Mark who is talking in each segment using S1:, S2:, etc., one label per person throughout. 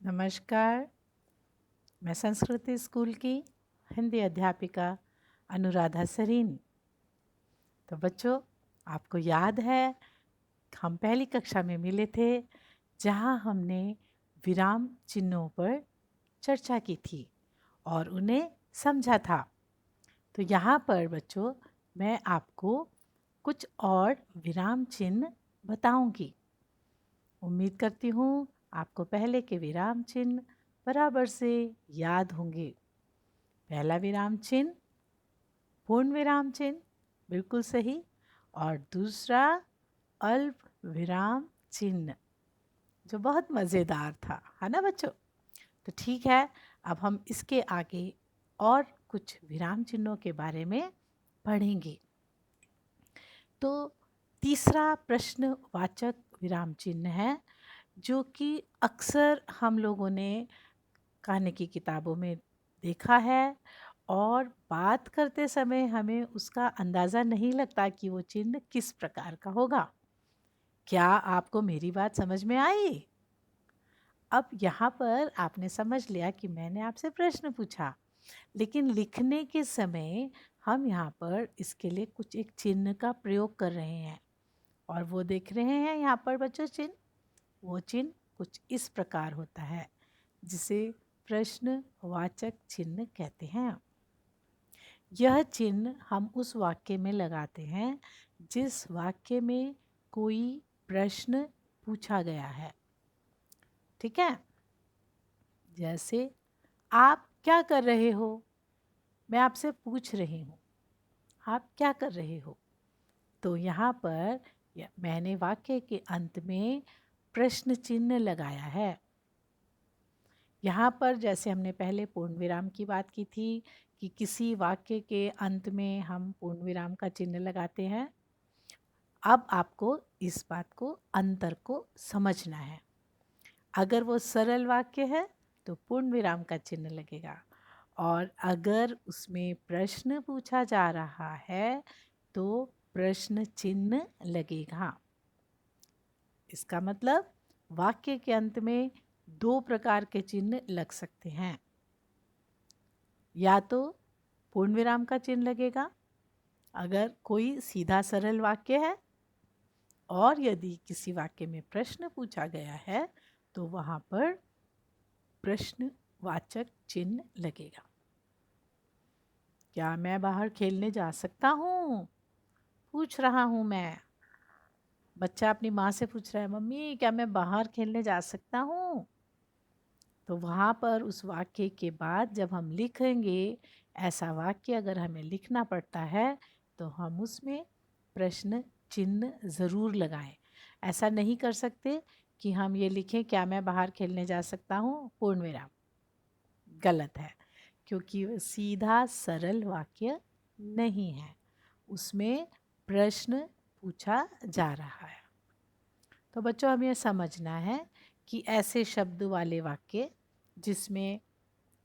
S1: नमस्कार। मैं संस्कृति स्कूल की हिंदी अध्यापिका अनुराधा सरीन। तो बच्चों, आपको याद है हम पहली कक्षा में मिले थे जहां हमने विराम चिन्हों पर चर्चा की थी और उन्हें समझा था। तो यहाँ पर बच्चों मैं आपको कुछ और विराम चिन्ह बताऊंगी। उम्मीद करती हूँ आपको पहले के विराम चिन्ह बराबर से याद होंगे। पहला विराम चिन्ह पूर्ण विराम चिन्ह, बिल्कुल सही। और दूसरा अल्प विराम चिन्ह, जो बहुत मज़ेदार था, है ना बच्चों? तो ठीक है, अब हम इसके आगे और कुछ विराम चिन्हों के बारे में पढ़ेंगे। तो तीसरा प्रश्नवाचक विराम चिन्ह है, जो कि अक्सर हम लोगों ने कहानी की किताबों में देखा है और बात करते समय हमें उसका अंदाज़ा नहीं लगता कि वो चिन्ह किस प्रकार का होगा। क्या आपको मेरी बात समझ में आई? अब यहाँ पर आपने समझ लिया कि मैंने आपसे प्रश्न पूछा, लेकिन लिखने के समय हम यहाँ पर इसके लिए कुछ एक चिन्ह का प्रयोग कर रहे हैं। और वो देख रहे हैं यहाँ पर बच्चों चिन्ह, वो चिन्ह कुछ इस प्रकार होता है, जिसे प्रश्नवाचक चिन्ह कहते हैं। यह चिन्ह हम उस वाक्य में लगाते हैं जिस वाक्य में कोई प्रश्न पूछा गया है। ठीक है? जैसे आप क्या कर रहे हो? मैं आपसे पूछ रही हूँ, आप क्या कर रहे हो? तो यहाँ पर मैंने वाक्य के अंत में प्रश्न चिन्ह लगाया है। यहाँ पर जैसे हमने पहले पूर्ण विराम की बात की थी कि किसी वाक्य के अंत में हम पूर्ण विराम का चिन्ह लगाते हैं। अब आपको इस बात को, अंतर को समझना है। अगर वो सरल वाक्य है तो पूर्ण विराम का चिन्ह लगेगा, और अगर उसमें प्रश्न पूछा जा रहा है तो प्रश्न चिन्ह लगेगा। इसका मतलब वाक्य के अंत में दो प्रकार के चिन्ह लग सकते हैं। या तो पूर्ण विराम का चिन्ह लगेगा अगर कोई सीधा सरल वाक्य है, और यदि किसी वाक्य में प्रश्न पूछा गया है तो वहाँ पर प्रश्नवाचक चिन्ह लगेगा। क्या मैं बाहर खेलने जा सकता हूँ? पूछ रहा हूँ मैं। बच्चा अपनी माँ से पूछ रहा है, मम्मी क्या मैं बाहर खेलने जा सकता हूँ? तो वहाँ पर उस वाक्य के बाद जब हम लिखेंगे, ऐसा वाक्य अगर हमें लिखना पड़ता है तो हम उसमें प्रश्न चिन्ह ज़रूर लगाएं। ऐसा नहीं कर सकते कि हम ये लिखें, क्या मैं बाहर खेलने जा सकता हूँ पूर्ण विराम। गलत है, क्योंकि वो सीधा सरल वाक्य नहीं है, उसमें प्रश्न पूछा जा रहा है। तो बच्चों, हमें समझना है कि ऐसे शब्द वाले वाक्य जिसमें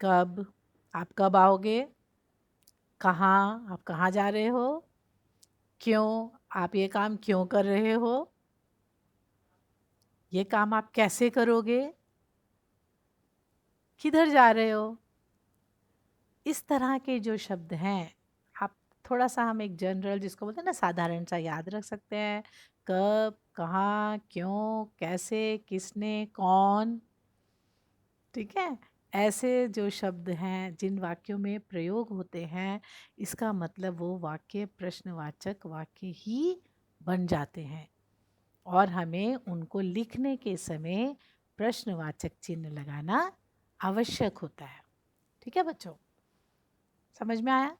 S1: कब, आप कब आओगे, कहाँ, आप कहाँ जा रहे हो, क्यों, आप ये काम क्यों कर रहे हो, ये काम आप कैसे करोगे, किधर जा रहे हो, इस तरह के जो शब्द हैं, आप थोड़ा सा, हम एक जनरल जिसको बोलते हैं ना, साधारण सा याद रख सकते हैं। कब, कहाँ, क्यों, कैसे, किसने, कौन। ठीक है? ऐसे जो शब्द हैं जिन वाक्यों में प्रयोग होते हैं, इसका मतलब वो वाक्य प्रश्नवाचक वाक्य ही बन जाते हैं, और हमें उनको लिखने के समय प्रश्नवाचक चिन्ह लगाना आवश्यक होता है। ठीक है बच्चों? समझ में आया?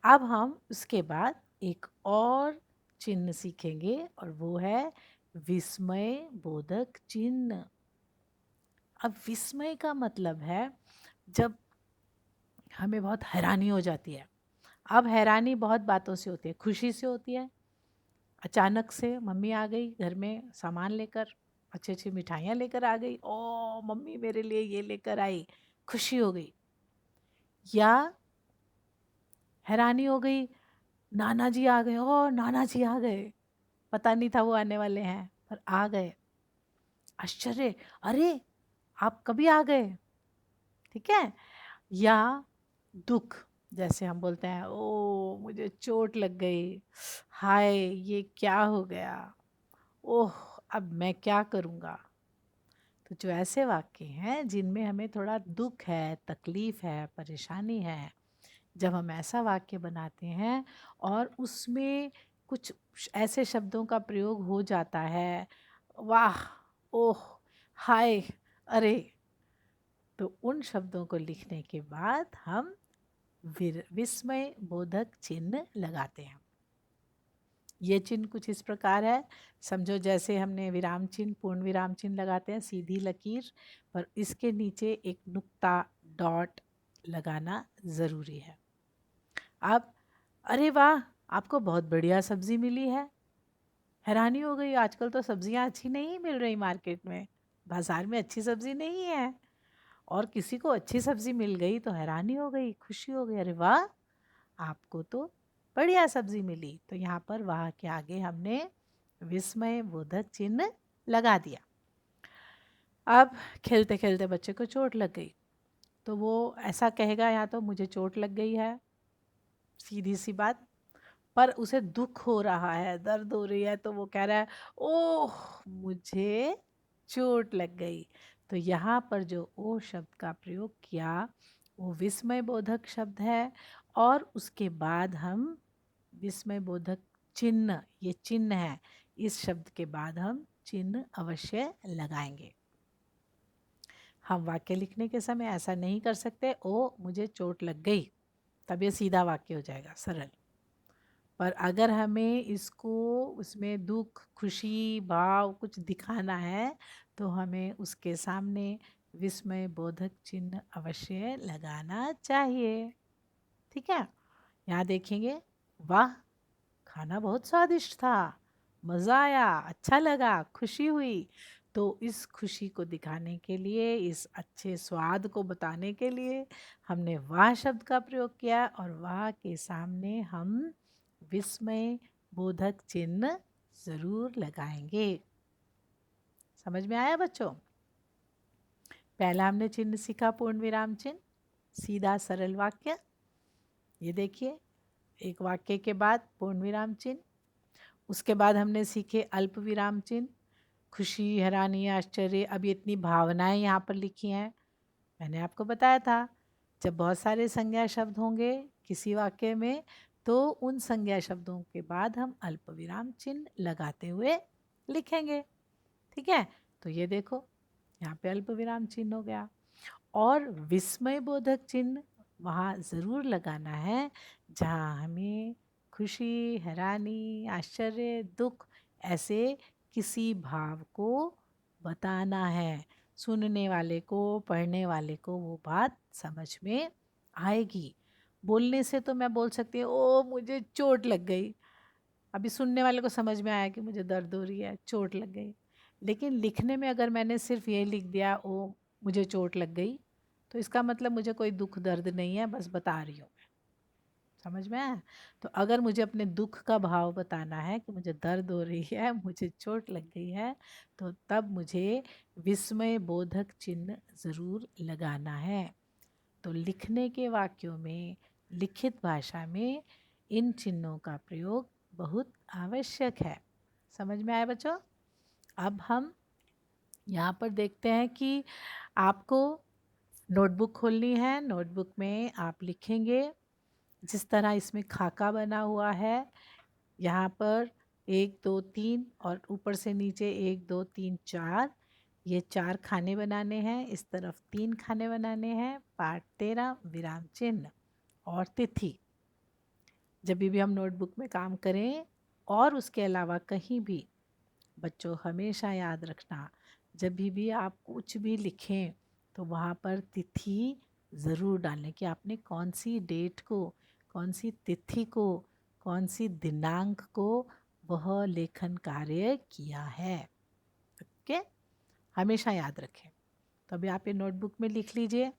S1: अब हम उसके बाद एक और चिन्ह सीखेंगे, और वो है विस्मय बोधक चिन्ह। अब विस्मय का मतलब है जब हमें बहुत हैरानी हो जाती है। अब हैरानी बहुत बातों से होती है, खुशी से होती है। अचानक से मम्मी आ गई घर में सामान लेकर, अच्छी अच्छी मिठाइयाँ लेकर आ गई, ओ मम्मी मेरे लिए ये लेकर आई, खुशी हो गई। या हैरानी हो गई, नाना जी आ गए, ओ नाना जी आ गए, पता नहीं था वो आने वाले हैं पर आ गए। आश्चर्य, अरे आप कभी आ गए, ठीक है। या दुख, जैसे हम बोलते हैं ओ मुझे चोट लग गई, हाय ये क्या हो गया, ओह अब मैं क्या करूँगा। तो जो ऐसे वाक्य हैं जिनमें हमें थोड़ा दुख है, तकलीफ है, परेशानी है, जब हम ऐसा वाक्य बनाते हैं और उसमें कुछ ऐसे शब्दों का प्रयोग हो जाता है, वाह, ओह, हाय, अरे, तो उन शब्दों को लिखने के बाद हम विस्मय बोधक चिन्ह लगाते हैं। ये चिन्ह कुछ इस प्रकार है, समझो जैसे हमने विराम चिन्ह, पूर्ण विराम चिन्ह लगाते हैं, सीधी लकीर पर इसके नीचे एक नुक्ता, डॉट लगाना ज़रूरी है। अब अरे वाह, आपको बहुत बढ़िया सब्जी मिली है, हैरानी हो गई, आजकल तो सब्जियां अच्छी नहीं मिल रही मार्केट में, बाजार में अच्छी सब्जी नहीं है, और किसी को अच्छी सब्जी मिल गई तो हैरानी हो गई, खुशी हो गई, अरे वाह आपको तो बढ़िया सब्जी मिली। तो यहाँ पर वाह के आगे हमने विस्मय बोधक चिन्ह लगा दिया। अब खेलते खेलते बच्चे को चोट लग गई, तो वो ऐसा कहेगा या तो मुझे चोट लग गई है, सीधी सी बात, पर उसे दुख हो रहा है, दर्द हो रही है, तो वो कह रहा है ओह मुझे चोट लग गई। तो यहाँ पर जो ओ शब्द का प्रयोग किया वो विस्मय बोधक शब्द है, और उसके बाद हम विस्मय बोधक चिन्ह, ये चिन्ह है, इस शब्द के बाद हम चिन्ह अवश्य लगाएंगे। हम वाक्य लिखने के समय ऐसा नहीं कर सकते ओ मुझे चोट लग गई, तब ये सीधा वाक्य हो जाएगा, सरल। पर अगर हमें इसको उसमें दुख, खुशी, भाव कुछ दिखाना है तो हमें उसके सामने विस्मय बोधक चिन्ह अवश्य लगाना चाहिए, ठीक है। यहाँ देखेंगे, वाह खाना बहुत स्वादिष्ट था, मज़ा आया, अच्छा लगा, खुशी हुई। तो इस खुशी को दिखाने के लिए, इस अच्छे स्वाद को बताने के लिए हमने वाह शब्द का प्रयोग किया, और वाह के सामने हम विस्मय बोधक चिन्ह ज़रूर लगाएंगे। समझ में आया बच्चों? पहला हमने चिन्ह सीखा पूर्ण विराम चिन्ह, सीधा सरल वाक्य। ये देखिए, एक वाक्य के बाद पूर्ण विराम चिन्ह, उसके बाद हमने सीखे अल्प विराम चिन्ह, खुशी, हैरानी, आश्चर्य। अब ये इतनी भावनाएं यहाँ पर लिखी हैं, मैंने आपको बताया था जब बहुत सारे संज्ञा शब्द होंगे किसी वाक्य में तो उन संज्ञा शब्दों के बाद हम अल्प विराम चिन्ह लगाते हुए लिखेंगे, ठीक है। तो ये देखो यहाँ पे अल्प विराम चिन्ह हो गया, और विस्मय बोधक चिन्ह वहाँ ज़रूर लगाना है जहाँ हमें खुशी, हैरानी, आश्चर्य, दुख ऐसे किसी भाव को बताना है, सुनने वाले को, पढ़ने वाले को वो बात समझ में आएगी। बोलने से तो मैं बोल सकती हूँ ओ मुझे चोट लग गई, अभी सुनने वाले को समझ में आया कि मुझे दर्द हो रही है, चोट लग गई। लेकिन लिखने में अगर मैंने सिर्फ ये लिख दिया ओ मुझे चोट लग गई, तो इसका मतलब मुझे कोई दुख दर्द नहीं है, बस बता रही हूँ मैं। समझ में आया? तो अगर मुझे अपने दुख का भाव बताना है कि मुझे दर्द हो रही है, मुझे चोट लग गई है, तो तब मुझे विस्मय बोधक चिन्ह ज़रूर लगाना है। तो लिखने के वाक्यों में, लिखित भाषा में इन चिन्हों का प्रयोग बहुत आवश्यक है। समझ में आया बच्चों? अब हम यहाँ पर देखते हैं कि आपको नोटबुक खोलनी है, नोटबुक में आप लिखेंगे जिस तरह इसमें खाका बना हुआ है, यहाँ पर 1 2 3 और ऊपर से नीचे 1 2 3 4, ये 4 खाने बनाने हैं, इस तरफ 3 खाने बनाने हैं, पार्ट 13 विराम चिन्ह और तिथि। जब भी हम नोटबुक में काम करें और उसके अलावा कहीं भी, बच्चों हमेशा याद रखना, जब भी आप कुछ भी लिखें तो वहाँ पर तिथि ज़रूर डालें कि आपने कौन सी डेट को, कौन सी तिथि को, कौन सी दिनांक को वह लेखन कार्य किया है। ओके, हमेशा याद रखें। तो अभी आप ये नोटबुक में लिख लीजिए,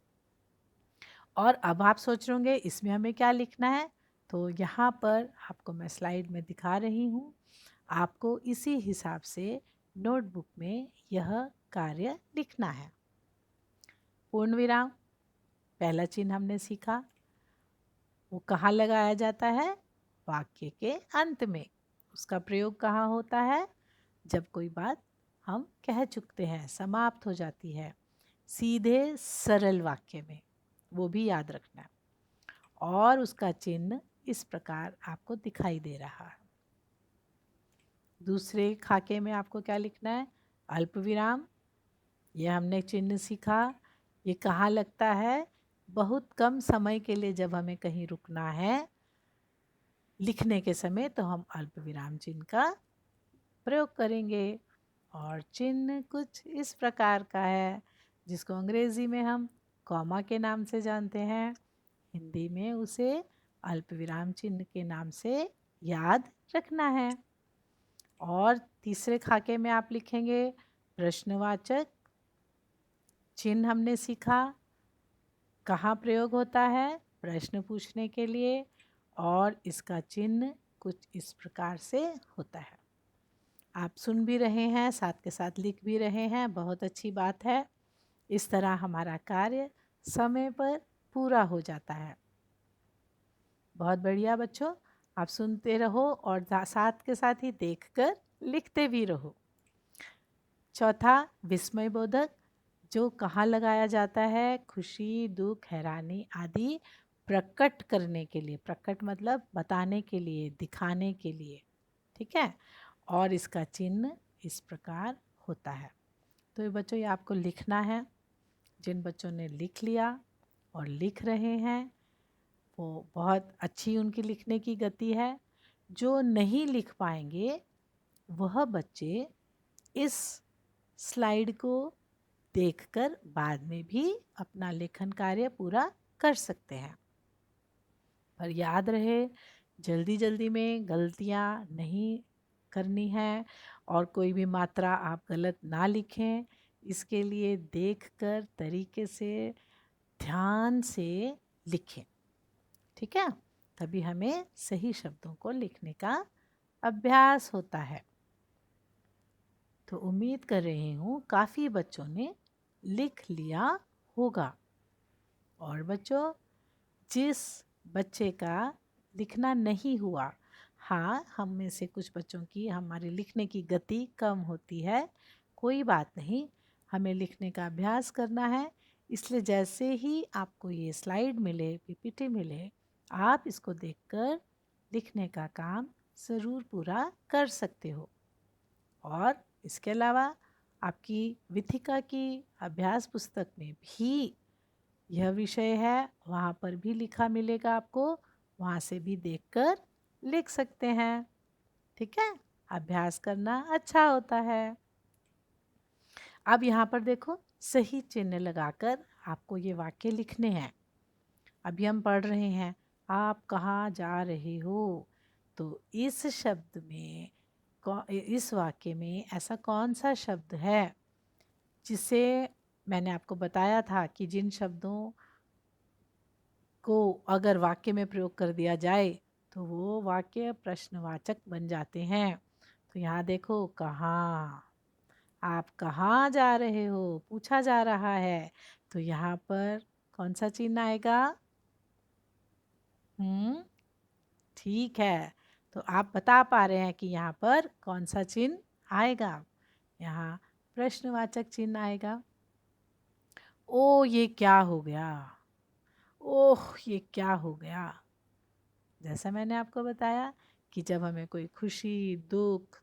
S1: और अब आप सोच रहे होंगे इसमें हमें क्या लिखना है, तो यहाँ पर आपको मैं स्लाइड में दिखा रही हूँ, आपको इसी हिसाब से नोटबुक में यह कार्य लिखना है। पूर्ण विराम, पहला चिन्ह हमने सीखा, वो कहाँ लगाया जाता है? वाक्य के अंत में। उसका प्रयोग कहाँ होता है? जब कोई बात हम कह चुकते हैं, समाप्त हो जाती है, सीधे सरल वाक्य में, वो भी याद रखना है। और उसका चिन्ह इस प्रकार आपको दिखाई दे रहा है। दूसरे खाके में आपको क्या लिखना है? अल्प विराम। ये हमने चिन्ह सीखा। ये कहाँ लगता है? बहुत कम समय के लिए जब हमें कहीं रुकना है लिखने के समय, तो हम अल्प विराम चिन्ह का प्रयोग करेंगे। और चिन्ह कुछ इस प्रकार का है, जिसको अंग्रेजी में हम कॉमा के नाम से जानते हैं, हिंदी में उसे अल्प विराम चिन्ह के नाम से याद रखना है। और तीसरे खाके में आप लिखेंगे प्रश्नवाचक चिन्ह। हमने सीखा कहाँ प्रयोग होता है? प्रश्न पूछने के लिए। और इसका चिन्ह कुछ इस प्रकार से होता है। आप सुन भी रहे हैं, साथ के साथ लिख भी रहे हैं, बहुत अच्छी बात है। इस तरह हमारा कार्य समय पर पूरा हो जाता है। बहुत बढ़िया बच्चों, आप सुनते रहो और साथ के साथ ही देखकर लिखते भी रहो। चौथा विस्मय बोधक, जो कहाँ लगाया जाता है? खुशी, दुख, हैरानी आदि प्रकट करने के लिए। प्रकट मतलब बताने के लिए, दिखाने के लिए, ठीक है। और इसका चिन्ह इस प्रकार होता है। तो ये बच्चों, ये आपको लिखना है। जिन बच्चों ने लिख लिया और लिख रहे हैं, वो बहुत अच्छी उनकी लिखने की गति है। जो नहीं लिख पाएंगे वह बच्चे इस स्लाइड को देखकर बाद में भी अपना लेखन कार्य पूरा कर सकते हैं। पर याद रहे, जल्दी जल्दी में गलतियां नहीं करनी है और कोई भी मात्रा आप गलत ना लिखें। इसके लिए देखकर तरीके से ध्यान से लिखें, ठीक है। तभी हमें सही शब्दों को लिखने का अभ्यास होता है। तो उम्मीद कर रही हूँ काफ़ी बच्चों ने लिख लिया होगा। और बच्चों, जिस बच्चे का लिखना नहीं हुआ, हाँ, हम में से कुछ बच्चों की हमारे लिखने की गति कम होती है, कोई बात नहीं, हमें लिखने का अभ्यास करना है। इसलिए जैसे ही आपको ये स्लाइड मिले, पीपीटी मिले, आप इसको देखकर लिखने का काम ज़रूर पूरा कर सकते हो। और इसके अलावा आपकी विथिका की अभ्यास पुस्तक में भी यह विषय है, वहाँ पर भी लिखा मिलेगा आपको, वहाँ से भी देखकर लिख सकते हैं, ठीक है। अभ्यास करना अच्छा होता है। अब यहाँ पर देखो, सही चिन्ह लगाकर आपको ये वाक्य लिखने हैं। अभी हम पढ़ रहे हैं, आप कहाँ जा रहे हो? तो इस शब्द में, इस वाक्य में ऐसा कौन सा शब्द है जिसे मैंने आपको बताया था कि जिन शब्दों को अगर वाक्य में प्रयोग कर दिया जाए तो वो वाक्य प्रश्नवाचक बन जाते हैं। तो यहाँ देखो, कहाँ, आप कहाँ जा रहे हो, पूछा जा रहा है। तो यहाँ पर कौन सा चिन्ह आएगा? ठीक है। तो आप बता पा रहे हैं कि यहाँ पर कौन सा चिन्ह आएगा? यहाँ प्रश्नवाचक चिन्ह आएगा। ओ ये क्या हो गया, ओह ये क्या हो गया। जैसा मैंने आपको बताया कि जब हमें कोई खुशी, दुख,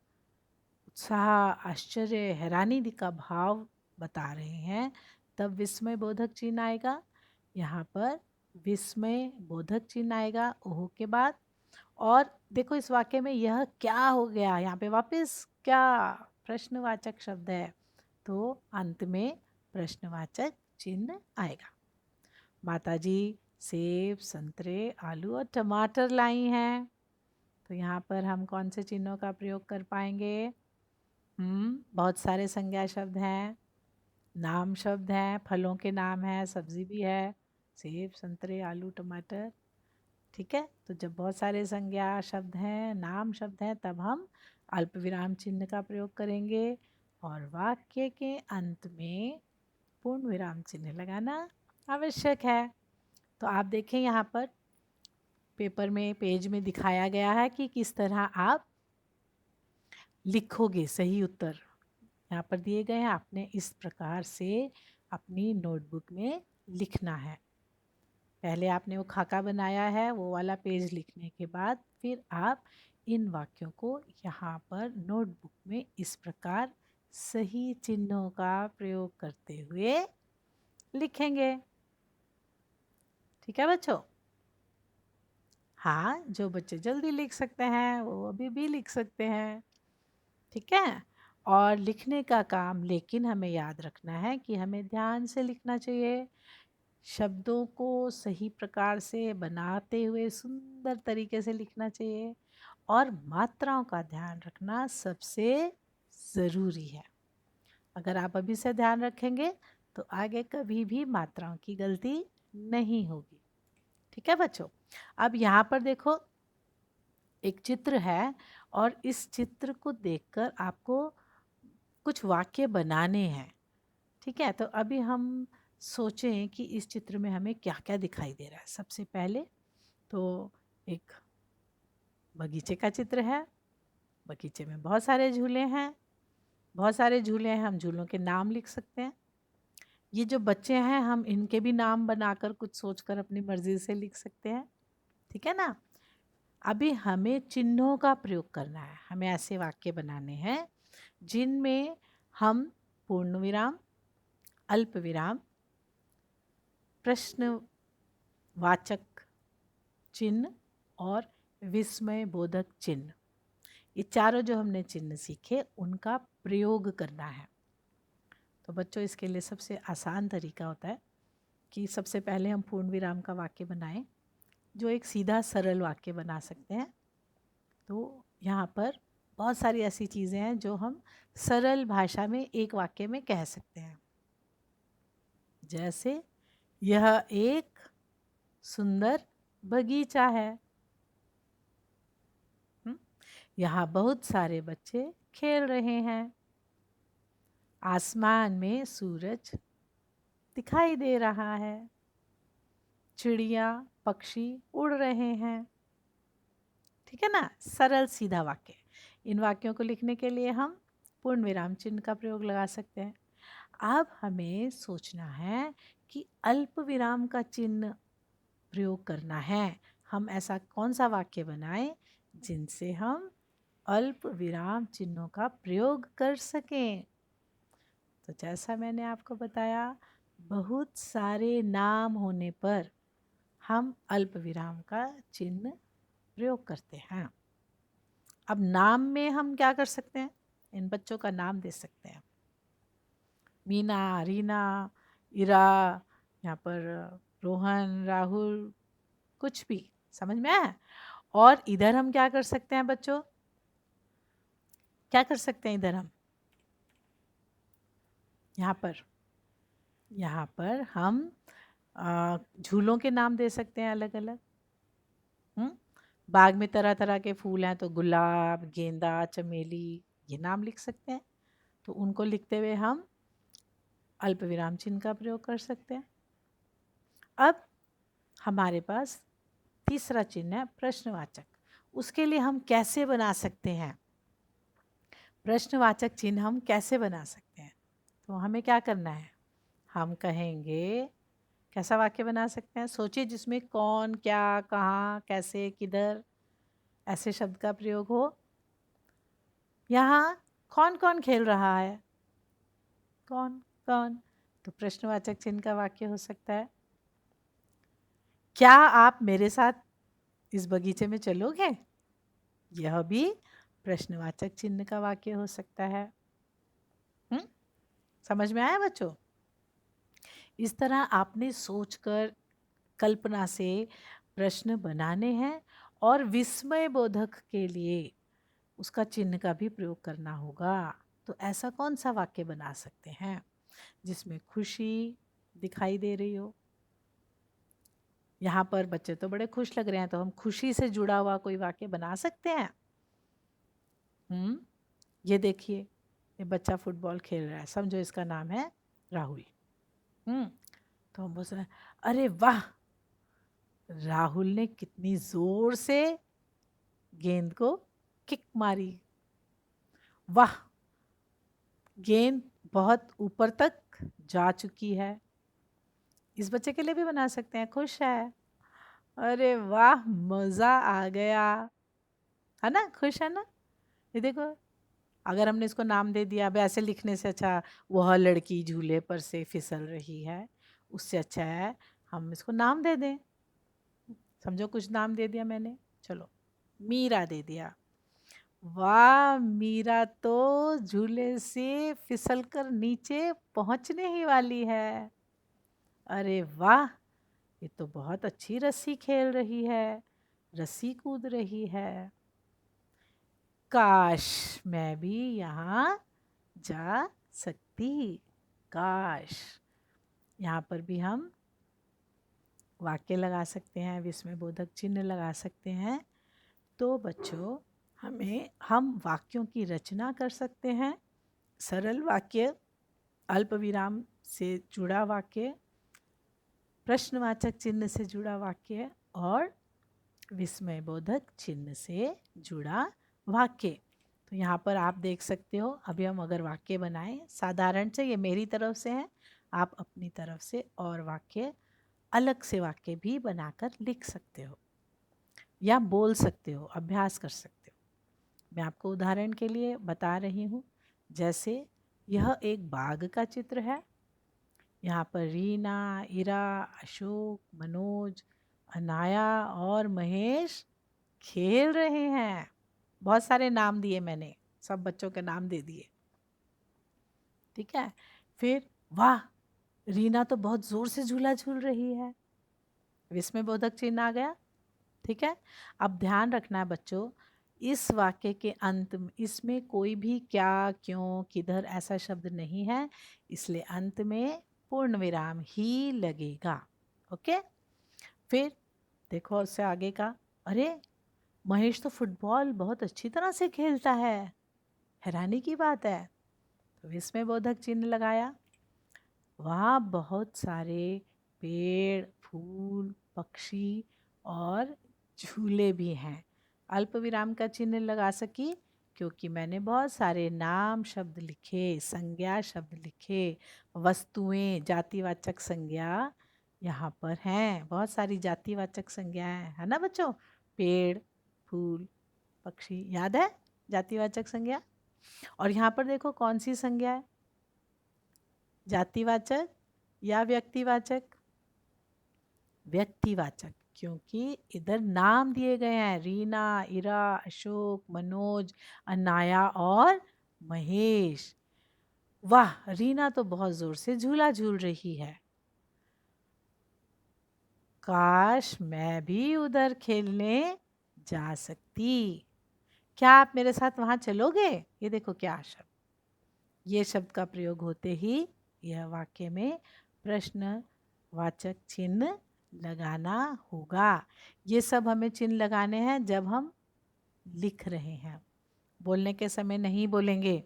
S1: उत्साह, आश्चर्य, हैरानी का भाव बता रहे हैं, तब विस्मय बोधक चिन्ह आएगा। यहाँ पर विस्मय बोधक चिन्ह आएगा ओह के बाद। और देखो, इस वाक्य में यह क्या हो गया, यहाँ पे वापस क्या प्रश्नवाचक शब्द है, तो अंत में प्रश्नवाचक चिन्ह आएगा। माताजी सेब, संतरे, आलू और टमाटर लाई हैं। तो यहाँ पर हम कौन से चिन्हों का प्रयोग कर पाएंगे? बहुत सारे संज्ञा शब्द हैं, नाम शब्द हैं, फलों के नाम हैं, सब्जी भी है, सेब, संतरे, आलू, टमाटर, ठीक है। तो जब बहुत सारे संज्ञा शब्द हैं, नाम शब्द हैं, तब हम अल्प विराम चिन्ह का प्रयोग करेंगे। और वाक्य के अंत में पूर्ण विराम चिन्ह लगाना आवश्यक है। तो आप देखें यहाँ पर पेपर में, पेज में दिखाया गया है कि किस तरह आप लिखोगे सही उत्तर। यहाँ पर दिए गए हैं, आपने इस प्रकार से अपनी नोटबुक में लिखना है। पहले आपने वो खाका बनाया है, वो वाला पेज लिखने के बाद फिर आप इन वाक्यों को यहाँ पर नोटबुक में इस प्रकार सही चिन्हों का प्रयोग करते हुए लिखेंगे। ठीक है बच्चों? हाँ, जो बच्चे जल्दी लिख सकते हैं वो अभी भी लिख सकते हैं। ठीक है? और लिखने का काम लेकिन हमें याद रखना है कि हमें ध्यान से लिखना चाहिए। शब्दों को सही प्रकार से बनाते हुए सुंदर तरीके से लिखना चाहिए और मात्राओं का ध्यान रखना सबसे ज़रूरी है। अगर आप अभी से ध्यान रखेंगे तो आगे कभी भी मात्राओं की गलती नहीं होगी। ठीक है बच्चों? अब यहाँ पर देखो, एक चित्र है और इस चित्र को देखकर आपको कुछ वाक्य बनाने हैं। ठीक है? तो अभी हम सोचें कि इस चित्र में हमें क्या क्या दिखाई दे रहा है। सबसे पहले तो एक बगीचे का चित्र है। बगीचे में बहुत सारे झूले हैं। बहुत सारे झूले हैं, हम झूलों के नाम लिख सकते हैं। ये जो बच्चे हैं, हम इनके भी नाम बनाकर कुछ सोचकर अपनी मर्जी से लिख सकते हैं। ठीक है ना? अभी हमें चिन्हों का प्रयोग करना है। हमें ऐसे वाक्य बनाने हैं जिनमें हम पूर्ण विराम, अल्प विराम, प्रश्नवाचक चिन्ह और विस्मय बोधक चिन्ह, ये चारों जो हमने चिन्ह सीखे उनका प्रयोग करना है। तो बच्चों, इसके लिए सबसे आसान तरीका होता है कि सबसे पहले हम पूर्ण विराम का वाक्य बनाएं, जो एक सीधा सरल वाक्य बना सकते हैं। तो यहाँ पर बहुत सारी ऐसी चीज़ें हैं जो हम सरल भाषा में एक वाक्य में कह सकते हैं। जैसे, यह एक सुंदर बगीचा है। यहाँ बहुत सारे बच्चे खेल रहे हैं। आसमान में सूरज दिखाई दे रहा है। चिड़िया पक्षी उड़ रहे हैं। ठीक है ना? सरल सीधा वाक्य। इन वाक्यों को लिखने के लिए हम पूर्ण विराम चिन्ह का प्रयोग लगा सकते हैं। अब हमें सोचना है कि अल्प विराम का चिन्ह प्रयोग करना है। हम ऐसा कौन सा वाक्य बनाएं जिनसे हम अल्प विराम चिन्हों का प्रयोग कर सकें। तो जैसा मैंने आपको बताया, बहुत सारे नाम होने पर हम अल्प विराम का चिन्ह प्रयोग करते हैं। अब नाम में हम क्या कर सकते हैं? इन बच्चों का नाम दे सकते हैं। मीना, रीना, इरा, यहाँ पर रोहन, राहुल, कुछ भी समझ में आया? और इधर हम क्या कर सकते हैं बच्चों? क्या कर सकते हैं इधर हम? यहाँ पर हम झूलों के नाम दे सकते हैं अलग अलग। बाग में तरह तरह के फूल हैं तो गुलाब, गेंदा, चमेली, ये नाम लिख सकते हैं। तो उनको लिखते हुए हम अल्प विराम चिन्ह का प्रयोग कर सकते हैं। अब हमारे पास तीसरा चिन्ह है प्रश्नवाचक। उसके लिए हम कैसे बना सकते हैं? प्रश्नवाचक चिन्ह हम कैसे बना सकते हैं? तो हमें क्या करना है? हम कहेंगे, कैसा वाक्य बना सकते हैं? सोचिए जिसमें कौन, क्या, कहाँ, कैसे, किधर ऐसे शब्द का प्रयोग हो। यहाँ कौन कौन खेल रहा है? कौन कौन? तो प्रश्नवाचक चिन्ह का वाक्य हो सकता है, क्या आप मेरे साथ इस बगीचे में चलोगे? यह भी प्रश्नवाचक चिन्ह का वाक्य हो सकता है। समझ में आया बच्चों? इस तरह आपने सोचकर कल्पना से प्रश्न बनाने हैं और विस्मय बोधक के लिए उसका चिन्ह का भी प्रयोग करना होगा। तो ऐसा कौन सा वाक्य बना सकते हैं जिसमें खुशी दिखाई दे रही हो? यहाँ पर बच्चे तो बड़े खुश लग रहे हैं, तो हम खुशी से जुड़ा हुआ कोई वाक्य बना सकते हैं। ये देखिए, ये बच्चा फुटबॉल खेल रहा है, समझो इसका नाम है राहुल। तो हम बोल रहे हैं, अरे वाह, राहुल ने कितनी जोर से गेंद को किक मारी, वाह, गेंद बहुत ऊपर तक जा चुकी है। इस बच्चे के लिए भी बना सकते हैं, खुश है, अरे वाह, मजा आ गया, है ना, खुश है ना। ये देखो, अगर हमने इसको नाम दे दिया, अब ऐसे लिखने से अच्छा वह लड़की झूले पर से फिसल रही है, उससे अच्छा है हम इसको नाम दे दें। समझो कुछ नाम दे दिया मैंने, चलो मीरा दे दिया, वाह, मीरा तो झूले से फिसलकर नीचे पहुंचने ही वाली है, अरे वाह, ये तो बहुत अच्छी रस्सी खेल रही है, रस्सी कूद रही है, काश मैं भी यहाँ जा सकती, काश। यहाँ पर भी हम वाक्य लगा सकते हैं, विस्मय बोधक चिन्ह लगा सकते हैं। तो बच्चों, हम वाक्यों की रचना कर सकते हैं, सरल वाक्य, अल्प विराम से जुड़ा वाक्य, प्रश्नवाचक चिन्ह से जुड़ा वाक्य और विस्मय बोधक चिन्ह से जुड़ा वाक्य। तो यहाँ पर आप देख सकते हो, अभी हम अगर वाक्य बनाएं, साधारण से, ये मेरी तरफ से है, आप अपनी तरफ से और वाक्य, अलग से वाक्य भी बनाकर लिख सकते हो या बोल सकते हो, अभ्यास कर सकते हो। मैं आपको उदाहरण के लिए बता रही हूँ, जैसे यह एक बाग का चित्र है, यहाँ पर रीना, इरा, अशोक, मनोज, अनाया और महेश खेल रहे हैं। बहुत सारे नाम दिए मैंने, सब बच्चों के नाम दे दिए, ठीक है। फिर वाह, रीना तो बहुत जोर से झूला झूल रही है, विस्मय बोधक चिन्ह आ गया, ठीक है। अब ध्यान रखना है बच्चों, इस वाक्य के अंत में इसमें कोई भी क्या, क्यों, किधर ऐसा शब्द नहीं है, इसलिए अंत में पूर्ण विराम ही लगेगा, ओके। फिर देखो उससे आगे का, अरे महेश तो फुटबॉल बहुत अच्छी तरह से खेलता है, हैरानी की बात है, तो इसमें बोधक चिन्ह लगाया। वहाँ बहुत सारे पेड़, फूल, पक्षी और झूले भी हैं, अल्प विराम का चिन्ह लगा सकी क्योंकि मैंने बहुत सारे नाम शब्द लिखे, संज्ञा शब्द लिखे, वस्तुएं, जातिवाचक संज्ञा यहाँ पर हैं, बहुत सारी जातिवाचक संज्ञाएं, है ना बच्चों, पेड़, फूल, पक्षी, याद है जातिवाचक संज्ञा। और यहाँ पर देखो कौन सी संज्ञा है, जातिवाचक या व्यक्तिवाचक, व्यक्तिवाचक, क्योंकि इधर नाम दिए गए हैं, रीना, इरा, अशोक, मनोज, अनाया और महेश। वाह, रीना तो बहुत जोर से झूला झूल रही है, काश मैं भी उधर खेलने जा सकती, क्या आप मेरे साथ वहां चलोगे। ये देखो क्या शब्द, ये शब्द का प्रयोग होते ही यह वाक्य में प्रश्नवाचक चिन्ह लगाना होगा। ये सब हमें चिन्ह लगाने हैं जब हम लिख रहे हैं, बोलने के समय नहीं बोलेंगे।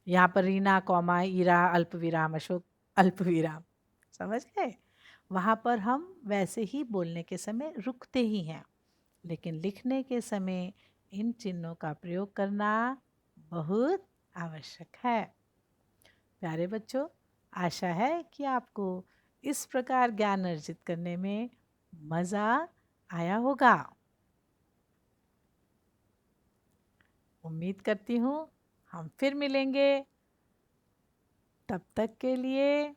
S1: यहाँ पर रीना, कौमा, ईरा, अल्प विराम, अशोक, अल्प विराम, समझ गए। वहाँ पर हम वैसे ही बोलने के समय रुकते ही हैं, लेकिन लिखने के समय इन चिन्हों का प्रयोग करना बहुत आवश्यक है। प्यारे बच्चों, आशा है कि आपको इस प्रकार ज्ञान अर्जित करने में मज़ा आया होगा। उम्मीद करती हूँ हम फिर मिलेंगे, तब तक के लिए